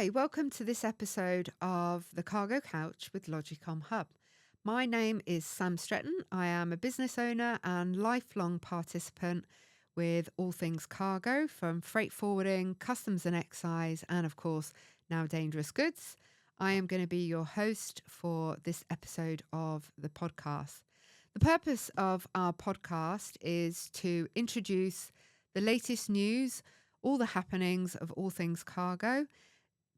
Hi, welcome to this episode of The Cargo Couch with Logicom Hub. My name is Sam Stretton. I am a business owner and lifelong participant with all things cargo, from freight forwarding, customs and excise, and of course, now dangerous goods. I am going to be your host for this episode of the podcast. The purpose of our podcast is to introduce the latest news, all the happenings of all things cargo,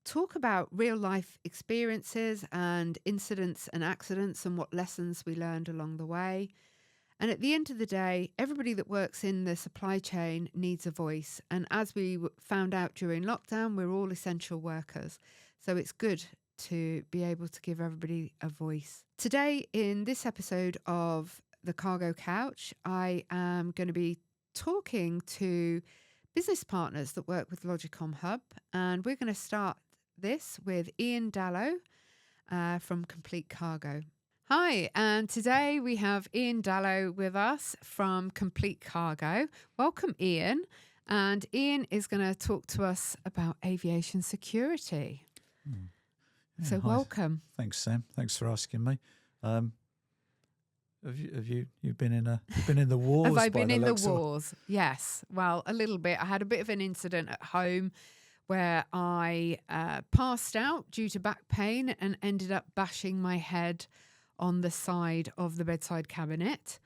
talk about real life experiences and incidents and accidents and what lessons we learned along the way. And at the end of the day, everybody that works in the supply chain needs a voice. And as we found out during lockdown, we're all essential workers. So it's good to be able to give everybody a voice. Today, in this episode of The Cargo Couch, I am going to be talking to business partners that work with Logicom Hub. And we're going to start this with Ian Dallow from Complete Cargo. Hi, and today we have Ian Dallow with us from Complete Cargo. Welcome, Ian. And Ian is going to talk to us about aviation security. Yeah, So hi. welcome. Thanks, Sam. Thanks for asking me. Have you been in the wars? Have I by been the in the looks of it? wars? Yes. Well, a little bit. I had a bit of an incident at home where I passed out due to back pain and ended up bashing my head on the side of the bedside cabinet.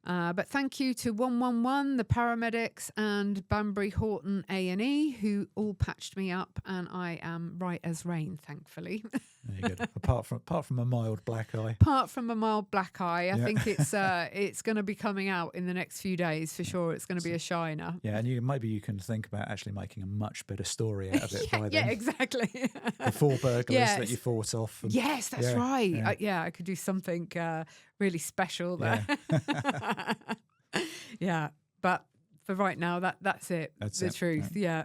But thank you to 111, the paramedics, and Banbury Horton A&E, who all patched me up, and I am right as rain, thankfully. There you go. apart from a mild black eye. Apart from a mild black eye, I Yeah. think it's going to be coming out in the next few days for sure. It's going to be a shiner. Yeah, and maybe you can think about actually making a much better story out of it by Yeah, then. exactly. The 4 burglars Yes. that you fought off. And, Yes, that's yeah, right. yeah. I could do something really special there. Yeah. Yeah, but for right now, that's it. That's the it, truth. Yeah,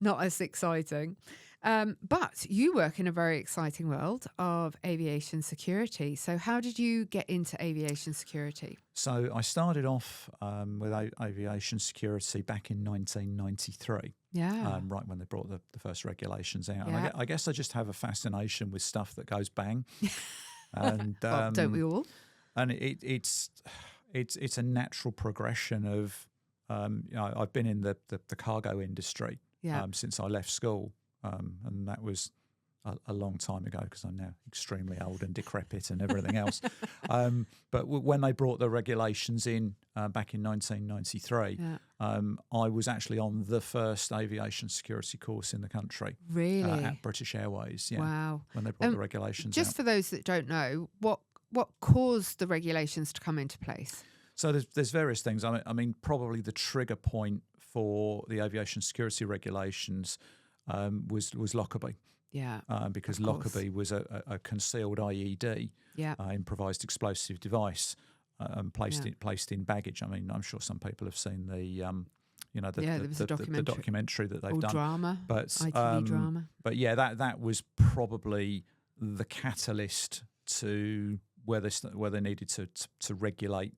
not as exciting. But you work in a very exciting world of aviation security. So how did you get into aviation security? So I started off with aviation security back in 1993. Yeah. Right when they brought the first regulations out. Yeah. And I guess I just have a fascination with stuff that goes bang. And Well, don't we all? And it's a natural progression of I've been in the cargo industry Yeah. since I left school, and that was a long time ago because I'm now extremely old and decrepit and everything else. But when they brought the regulations in back in 1993, Yeah. I was actually on the first aviation security course in the country. Really? At British Airways, yeah. Wow. When they brought the regulations Just out. for those that don't know, what caused the regulations to come into place? So there's various things. I mean, probably the trigger point for the aviation security regulations was Lockerbie. Yeah. Because of course. Lockerbie was a concealed IED, Yeah. improvised explosive device, placed Yeah. in baggage. I mean, I'm sure some people have seen the there was a the documentary that they've Or done. drama. But ITV drama. But yeah, that was probably the catalyst to where they needed to regulate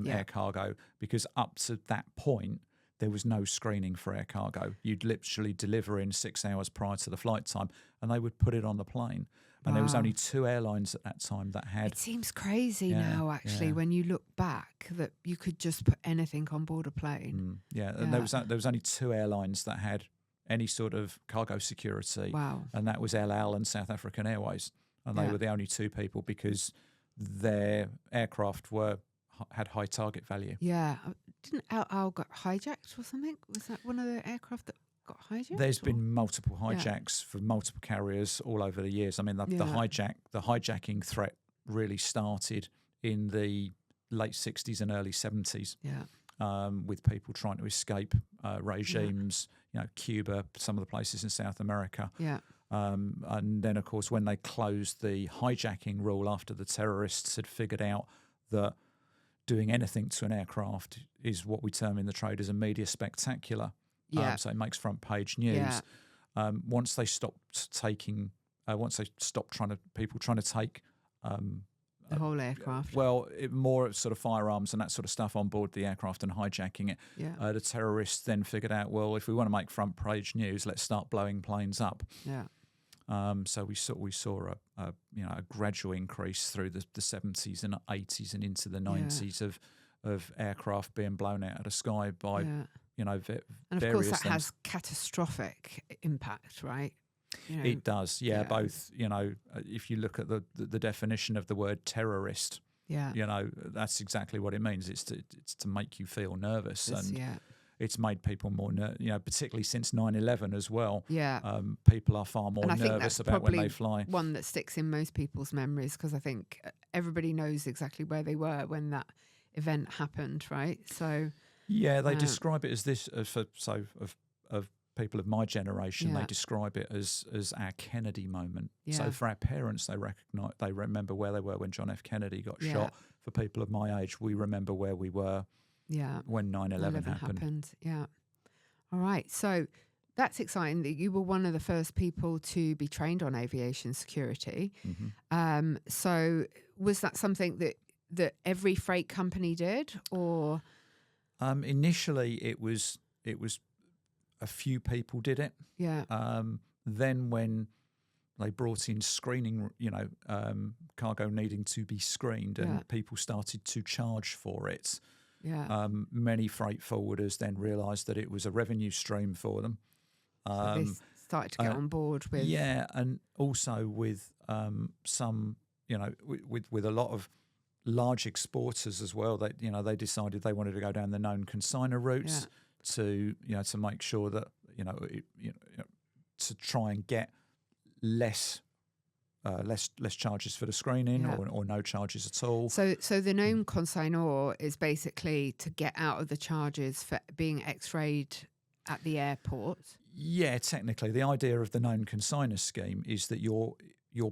air cargo, because up to that point there was no screening for air cargo. You'd literally deliver in 6 hours prior to the flight time, and they would put it on the plane. And there was Wow. only 2 airlines at that time that had. It seems crazy Yeah, now, actually, yeah. when you look back, that you could just put anything on board a plane. And there was only 2 airlines that had any sort of cargo security. Wow. And that was El Al and South African Airways, and they Yeah. were the only 2 people because their aircraft had high target value. Yeah. Didn't El Al got hijacked or something? Was that one of the aircraft that got hijacked? There's or- been multiple hijacks for multiple carriers all over the years. I mean, the hijacking threat really started in the late 60s and early 70s. Yeah. With people trying to escape regimes, Cuba, some of the places in South America. Yeah. And then, of course, when they closed the hijacking rule after the terrorists had figured out that doing anything to an aircraft is what we term in the trade as a media spectacular. Yeah. So it makes front page news. Yeah. Once they stopped people trying to take The whole aircraft. Well, more sort of firearms and that sort of stuff on board the aircraft and hijacking it. Yeah. The terrorists then figured out, well, if we want to make front page news, let's start blowing planes up. Yeah. So we saw a gradual increase through the 70s and 80s and into the 90s of aircraft being blown out of the sky by and of various course that things. has catastrophic impact, right? It does, both, if you look at the definition of the word terrorist, that's exactly what it means. It's to make you feel nervous, it's made people more particularly since 9/11 as well. People are far more nervous about when they fly. One that sticks in most people's memories, because I think everybody knows exactly where they were when that event happened, right? So they describe it as this of people of my generation, they describe it as our Kennedy moment. So for our parents, they remember where they were when John F. Kennedy got shot. For people of my age, we remember where we were when 9/11 happened. All right. So that's exciting that you were one of the first people to be trained on aviation security. Mm-hmm. So was that something that every freight company did, or? Initially, it was a few people did it. Then when they brought in screening, cargo needing to be screened, and people started to charge for it. Many freight forwarders then realised that it was a revenue stream for them. So they started to get on board with. And also with some, with a lot of large exporters as well. They decided they wanted to go down the known consignor routes to make sure that to try and get less charges for the screening or no charges at all. So the known consignor is basically to get out of the charges for being x-rayed at the airport. Yeah, technically, the idea of the known consignor scheme is that you're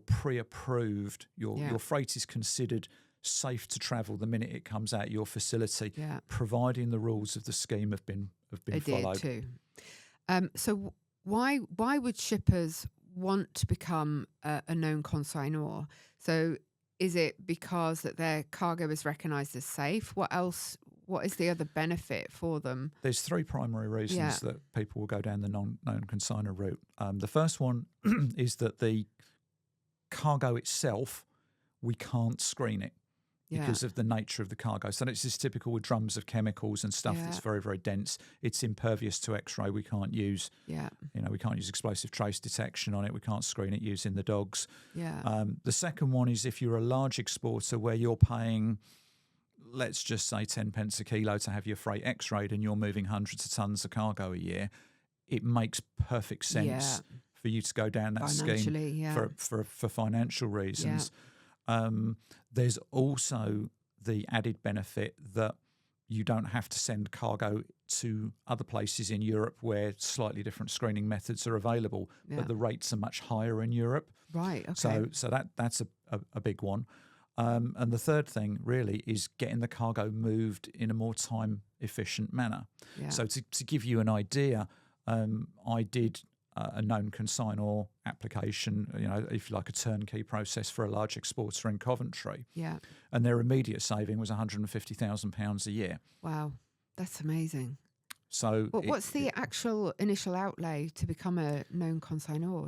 pre-approved. Your freight is considered safe to travel the minute it comes out of your facility, providing the rules of the scheme have been followed. Too. So why would shippers want to become a known consignor? So is it because that their cargo is recognised as safe? What else? What is the other benefit for them? There's three primary reasons that people will go down the known consignor route. The first one is that the cargo itself, we can't screen it because of the nature of the cargo. So this is typical with drums of chemicals and stuff that's very, very dense. It's impervious to X-ray. We can't use, we can't use explosive trace detection on it. We can't screen it using the dogs. The second one is if you're a large exporter where you're paying, let's just say 10 pence a kilo to have your freight X-rayed and you're moving hundreds of tons of cargo a year, it makes perfect sense for you to go down that scheme for financial reasons. There's also the added benefit that you don't have to send cargo to other places in Europe where slightly different screening methods are available, but the rates are much higher in Europe. Right. Okay. So that's a big one. And the third thing really is getting the cargo moved in a more time efficient manner. So to give you an idea, I did a known consignor application, if you like, a turnkey process for a large exporter in Coventry. And their immediate saving was £150,000 a year. Wow, that's amazing. So, what's the actual initial outlay to become a known consignor?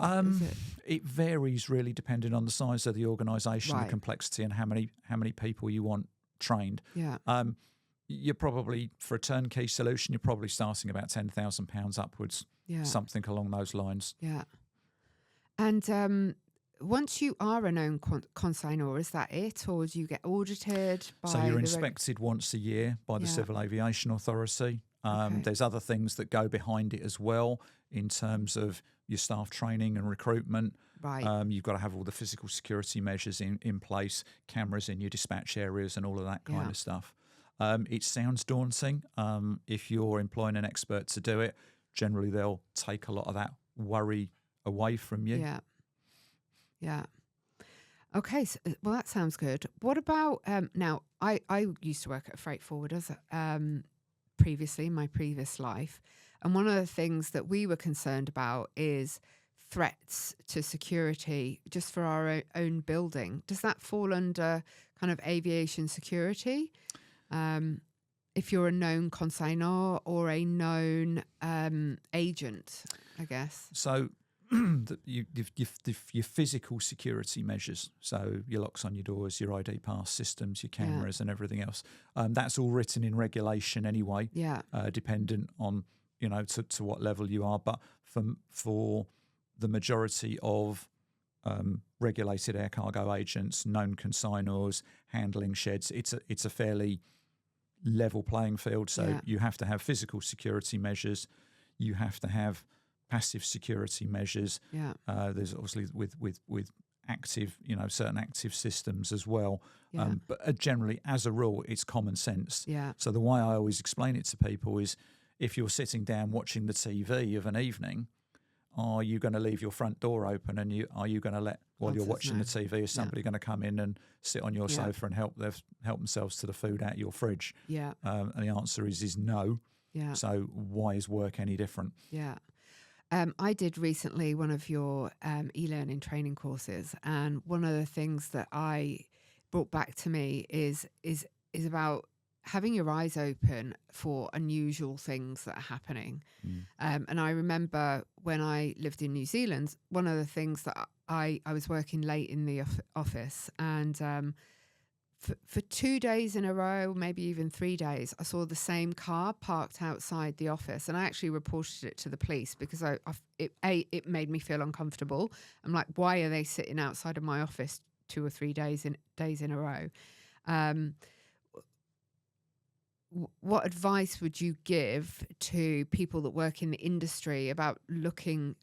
It varies really depending on the size of the organisation, the complexity, and how many people you want trained. You're probably, for a turnkey solution, you're probably starting about £10,000 upwards. Something along those lines. And once you are a known consignor, is that it, or do you get audited by? So you're inspected once a year by the Civil Aviation Authority. There's other things that go behind it as well in terms of your staff training and recruitment. You've got to have all the physical security measures in place, cameras in your dispatch areas and all of that kind of stuff. It sounds daunting. If you're employing an expert to do it, generally they'll take a lot of that worry away from you. Okay, so, well, that sounds good. What about, now, I used to work at a freight forwarders previously, in my previous life. And one of the things that we were concerned about is threats to security just for our own building. Does that fall under kind of aviation security? If you're a known consignor or a known agent, I guess. So your physical security measures, so your locks on your doors, your ID pass systems, your cameras and everything else, that's all written in regulation anyway, dependent on, to what level you are. But for the majority of regulated air cargo agents, known consignors, handling sheds, it's a fairly level playing field. So you have to have physical security measures, you have to have passive security measures. There's obviously with active, certain active systems as well. But generally, as a rule, it's common sense. So the way I always explain it to people is, if you're sitting down watching the TV of an evening, are you going to leave your front door open, and are you going to let, while you're watching the TV, is somebody going to come in and sit on your sofa and help themselves to the food out of your fridge? And the answer is no. So why is work any different? I did recently one of your e-learning training courses, and one of the things that I brought back to me is about having your eyes open for unusual things that are happening. And I remember when I lived in New Zealand, one of the things that I was working late in the office, and for 2 days in a row, maybe even 3 days, I saw the same car parked outside the office, and I actually reported it to the police because it made me feel uncomfortable. I'm like, why are they sitting outside of my office 2 or 3 days in a row? What advice would you give to people that work in the industry about looking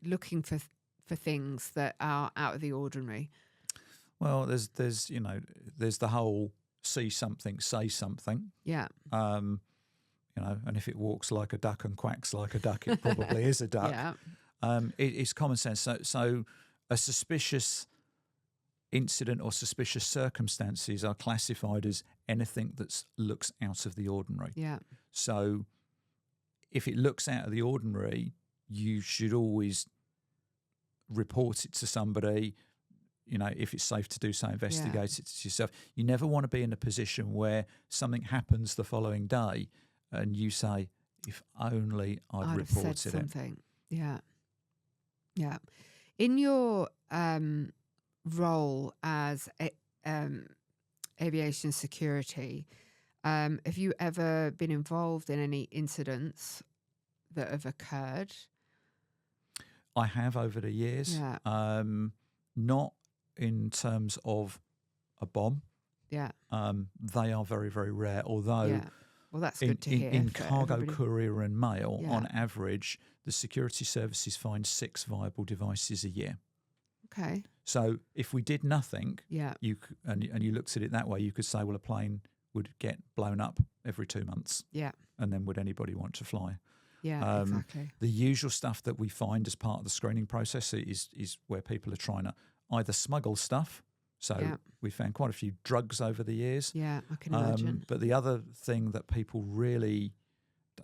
for things that are out of the ordinary? Well, there's the whole see something, say something. And if it walks like a duck and quacks like a duck, it probably is a duck. It's common sense. So a suspicious incident or suspicious circumstances are classified as anything that looks out of the ordinary. So if it looks out of the ordinary, you should always report it to somebody. If it's safe to do so, investigate it yourself. You never want to be in a position where something happens the following day and you say, if only I'd reported said something. In your role as aviation security, have you ever been involved in any incidents that have occurred? I have over the years. Not in terms of a bomb. They are very, very rare, although well, that's good to hear. In cargo, courier and mail, on average, the security services find 6 viable devices a year. Okay. So if we did nothing, you and you looked at it that way, you could say, well, a plane would get blown up every 2 months. And then would anybody want to fly? Exactly. The usual stuff that we find as part of the screening process is where people are trying to either smuggle stuff. So we found quite a few drugs over the years. I can imagine. But the other thing that people really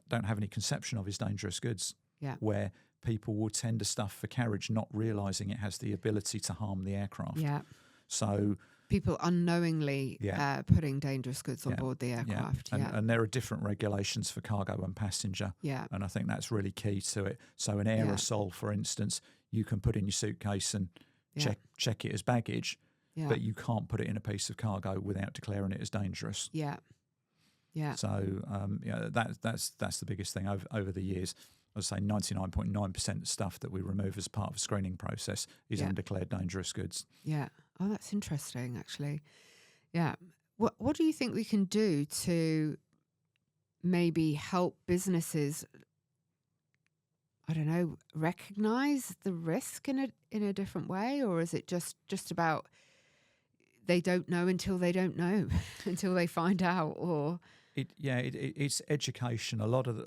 don't have any conception of is dangerous goods, where people will tender stuff for carriage, not realising it has the ability to harm the aircraft. So people unknowingly putting dangerous goods on board the aircraft. And there are different regulations for cargo and passenger. And I think that's really key to it. So an aerosol, for instance, you can put in your suitcase and check it as baggage, but you can't put it in a piece of cargo without declaring it as dangerous. So that's the biggest thing over the years. I'd say 99.9% of stuff that we remove as part of a screening process is undeclared dangerous goods. Oh, that's interesting, actually. What do you think we can do to maybe help businesses, I don't know, recognize the risk in a different way? Or is it just about they don't know until they don't know, until they find out? Or it's education. A lot of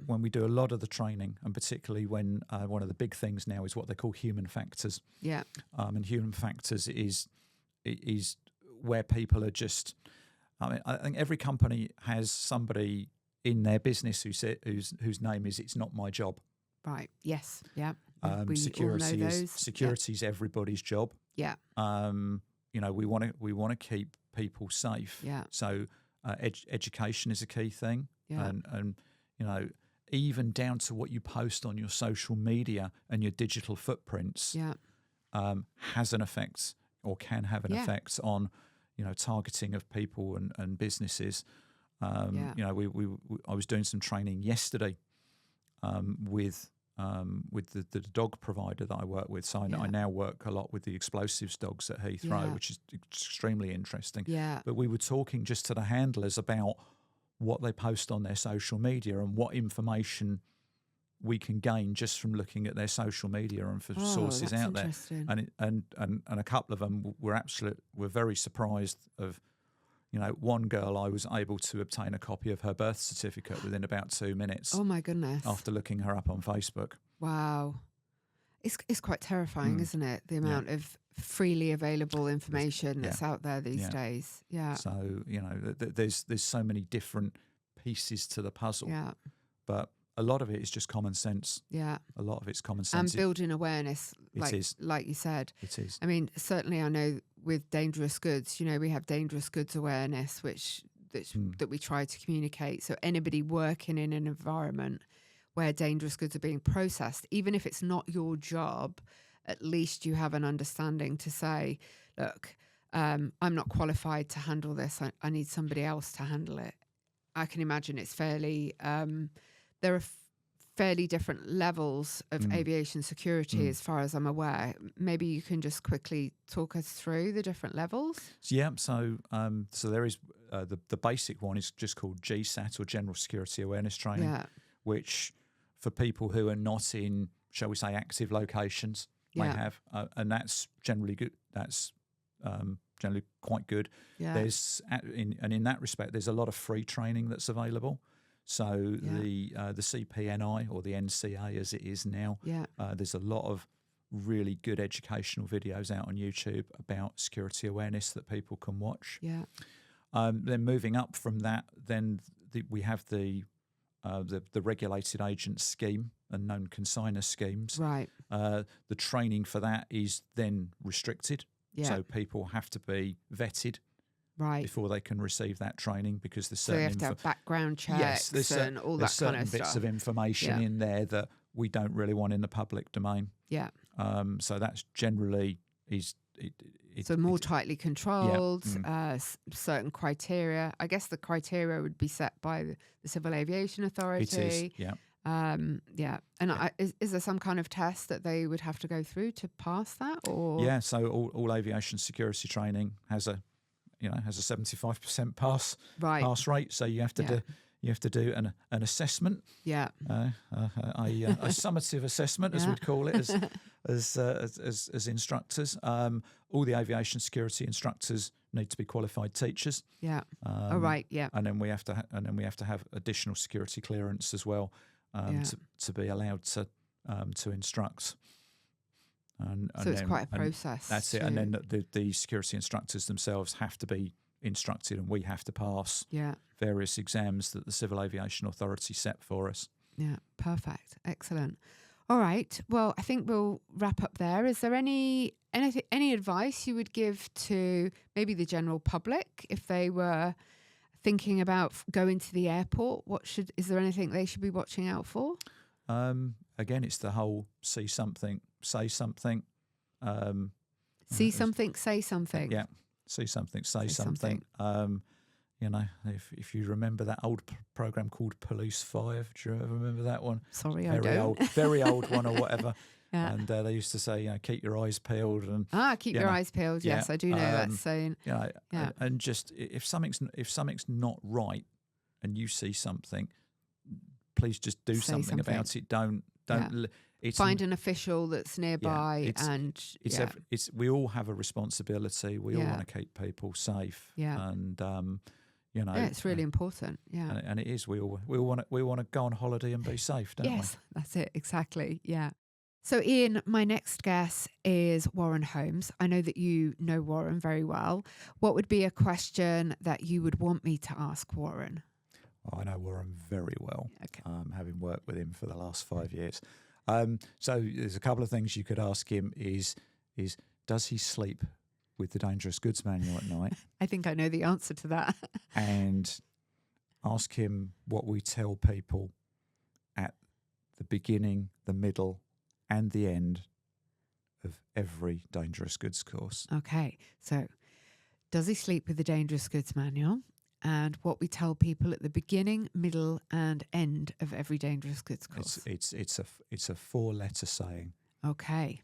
when we do a lot of the training, and particularly when one of the big things now is what they call human factors. And human factors is where people are just. I think every company has somebody in their business whose name is "It's not my job." Right. Yes. We all know those. Security's everybody's job. Yeah. You know, we want to keep people safe. Yeah. So education is a key thing. Yeah. And you know, even down to what you post on your social media and your digital footprints has an effect, or can have an effect on, you know, targeting of people and businesses. You know, I was doing some training yesterday with the dog provider that I work with. So I now work a lot with the explosives dogs at Heathrow, which is extremely interesting. Yeah. But we were talking just to the handlers about what they post on their social media and what information we can gain just from looking at their social media and for sources out there. And a couple of them were very surprised of, you know, one girl, I was able to obtain a copy of her birth certificate within about 2 minutes. Oh my goodness. After looking her up on Facebook. Wow. It's quite terrifying, isn't it? The amount of freely available information that's out there these days. Yeah. So, you know, there's so many different pieces to the puzzle. Yeah. But a lot of it is just common sense. Yeah. A lot of it's common sense. And building awareness, like you said. It is. I mean, certainly I know with dangerous goods, you know, we have dangerous goods awareness, that we try to communicate. So anybody working in an environment where dangerous goods are being processed, even if it's not your job, at least you have an understanding to say, look, I'm not qualified to handle this. I need somebody else to handle it. I can imagine it's fairly, there are fairly different levels of aviation security as far as I'm aware. Maybe you can just quickly talk us through the different levels. Yeah, so there is the basic one is just called GSAT, or General Security Awareness Training, which for people who are not in, shall we say, active locations, may have, and that's generally good. That's generally quite good. Yeah. In that respect, there's a lot of free training that's available. So the CPNI, or the NCA as it is now, there's a lot of really good educational videos out on YouTube about security awareness that people can watch. Yeah. Then moving up from that, we have the regulated agent scheme and known consignor schemes. Right. The training for that is then restricted. Yeah. So people have to be vetted before they can receive that training, because there's certain you have to have background checks and all that kind of stuff. There's certain bits of information in there that we don't really want in the public domain. Yeah. So that's generally so more tightly controlled, certain criteria. I guess the criteria would be set by the Civil Aviation Authority. It is, yeah. And is there some kind of test that they would have to go through to pass that? Or so all aviation security training has a 75% pass rate. So you have to do an assessment. Yeah. A summative assessment, as we'd call it, as instructors. All the aviation security instructors need to be qualified teachers. Yeah. Yeah. And then we have to have additional security clearance as well, to be allowed to instruct. So it's quite a process. That's it. And then the security instructors themselves have to be instructed, and we have to pass various exams that the Civil Aviation Authority set for us. Yeah, perfect. Excellent. All right. Well, I think we'll wrap up there. Is there any advice you would give to maybe the general public if they were thinking about going to the airport? Is there anything they should be watching out for? Again, it's the whole see something, say something. See something, say something. Yeah, see something, say something. If you remember that old program called Police 5, do you ever remember that one? Sorry, I don't. Very old one or whatever. Yeah. And they used to say, keep your eyes peeled. And keep your eyes peeled. Yes, I do know that saying. And just if something's not right, and you see something, please just do something about it. Don't. Find an official that's nearby, we all have a responsibility. We all want to keep people safe. Yeah. And it's really important. Yeah. And it is. We all want to go on holiday and be safe, don't we? Yes, that's it. Exactly. Yeah. So, Ian, my next guest is Warren Holmes. I know that you know Warren very well. What would be a question that you would want me to ask Warren? I know Warren very well, having worked with him for the last 5 years. So there's a couple of things you could ask him is does he sleep with the dangerous goods manual at night? I think I know the answer to that. And ask him what we tell people at the beginning, the middle, and the end of every dangerous goods course. Okay, so does he sleep with the dangerous goods manual? And what we tell people at the beginning, middle, and end of every dangerous goods course. It's a 4-letter saying. Okay.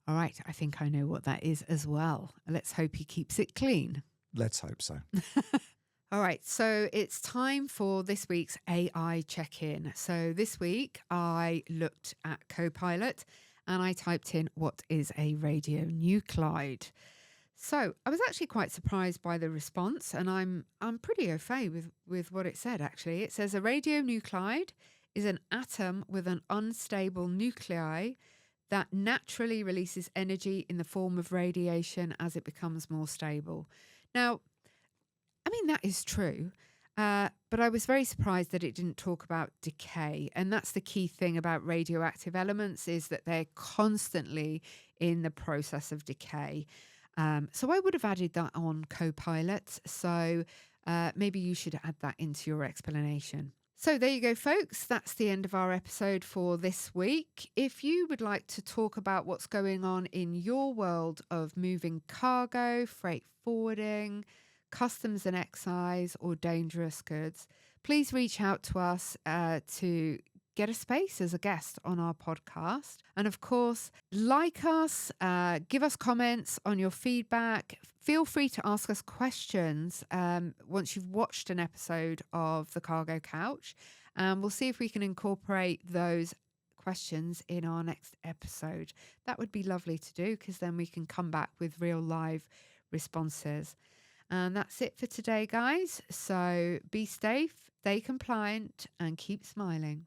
All right. I think I know what that is as well. Let's hope he keeps it clean. Let's hope so. All right. So it's time for this week's AI check-in. So this week I looked at Copilot and I typed in what is a radionuclide. So I was actually quite surprised by the response, and I'm pretty au fait with what it said, actually. It says a radionuclide is an atom with an unstable nuclei that naturally releases energy in the form of radiation as it becomes more stable. Now, I mean, that is true, but I was very surprised that it didn't talk about decay. And that's the key thing about radioactive elements, is that they're constantly in the process of decay. So I would have added that on Copilot. So maybe you should add that into your explanation. So there you go, folks. That's the end of our episode for this week. If you would like to talk about what's going on in your world of moving cargo, freight forwarding, customs and excise, or dangerous goods, please reach out to us to get a space as a guest on our podcast. And of course, like us, give us comments on your feedback. Feel free to ask us questions once you've watched an episode of The Cargo Couch. And we'll see if we can incorporate those questions in our next episode. That would be lovely to do, because then we can come back with real live responses. And that's it for today, guys. So be safe, stay compliant, and keep smiling.